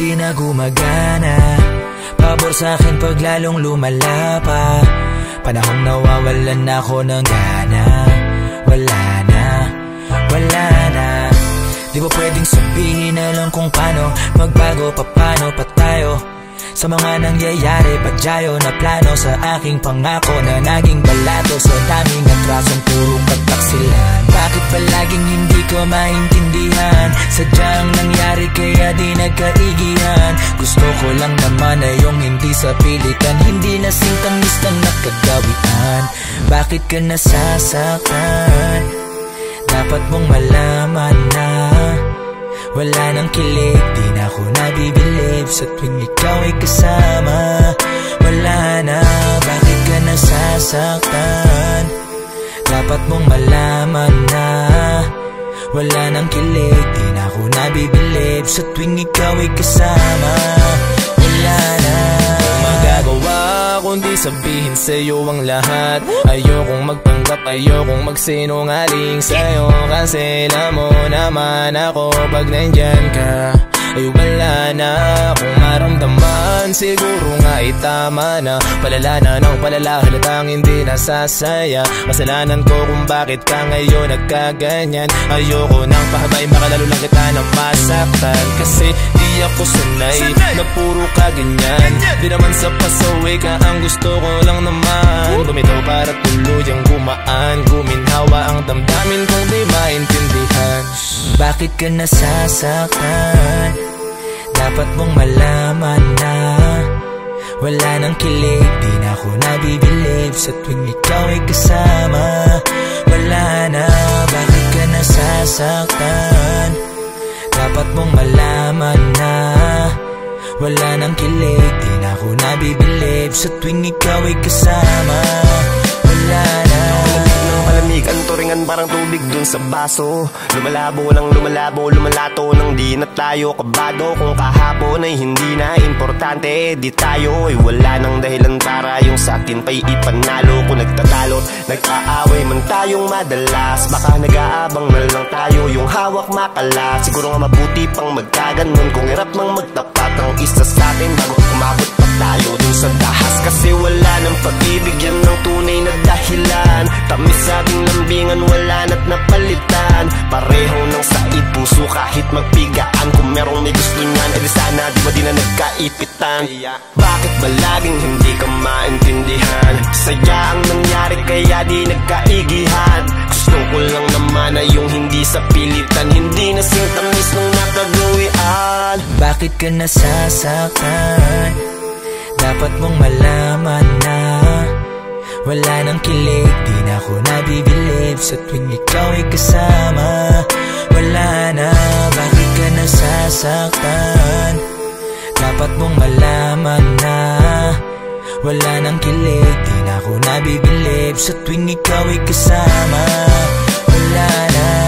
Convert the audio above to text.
di na gumagana. Pabor sa'kin pag lalong lumala pa. Panahong nawawalan na ako ng gana. Wala na, wala na. Di ba pwedeng sabihin na lang kung paano magbago, paano pa tayo sa mga nangyayari, padyayo na plano sa aking pangako na naging balato sa daming atrasong puro kataksilan. Bakit palaging hindi ko maintindihan? Sadyang nangyari kaya di nagkaigihan. Gusto ko lang naman ay yung hindi sa pilitan, hindi na singtamis ng nakagawian. Bakit ka nasasaktan? Dapat mong malaman na wala nang kilig, di na ako nabibilib sa tuwing ikaw ay kasama. Wala na, bakit ka nasasaktan? Dapat mong malaman na wala nang kilig, di na ako nabibilib sa tuwing ikaw ay kasama. Wala na magagawa kundi sabihin sa'yo ang lahat. Ayokong magpanggap, ayokong magsinungaling sa'yo, kasi alam mo naman ako pag nandyan ka ay wala na akong maramdaman. Siguro nga itama na, palala na ng palala, halatang hindi nasasaya. Kasalanan ko kung bakit ka ngayon nagkaganyan. Ayoko nang pahabay, makalalo lang kita ng masaktan, kasi di ako sanay na puro ka ganyan. Di naman sa pasawi ka, ang gusto ko lang naman bumitaw para tuluyang gumaan. Guminhawa ang damdamin kong di maintindihan. Bakit ka nasasaktan? Dapat mong malaman na wala nang kilig, di na ako nabibilib sa tuwing ikaw ay kasama. Wala na, bakit ka nasasaktan? Dapat mong malaman na wala nang kilig, di na ako nabibilib sa tuwing ikaw ay kasama. Wala na. Malamig ang turingan parang tubig dun sa baso. Lumalabo ng lumalabo, lumalato nang di na tayo kabado. Kung kahapon ay hindi na importante, di tayo ay wala nang dahilan para yung sa atin pa'y ipanalo. Kung nagtatalo, nag-aaway man tayong madalas, baka nag-aabang na lang tayo yung hawak makalas. Siguro nga mabuti pang magkaganon kung hirap mang magtapat ang isa sa atin bago umabot pa tayo dun sa dahas. Kasi wala nang pag-ibig, yan ang tunay na dahilan. Tamis sabing lambingan, wala na't napalitan. Pareho ng sait puso kahit magpigaan. Kung merong may gusto niyan, edi sana di ba di na nagkaipitan. Bakit ba laging hindi ka maintindihan? Sadya ang nangyari kaya di nagkaigihan. Gusto ko lang naman ay yung hindi sa pilitan, hindi na singtamis nung nakagawian. Bakit ka nasasaktan? Dapat mong malaman na wala nang kilig, di na ako nabibilib sa tuwing ikaw ay kasama. Wala na, bakit ka nasasaktan? Dapat mong malaman na wala nang kilig, di na ako nabibilib sa tuwing ikaw ay kasama. Wala na.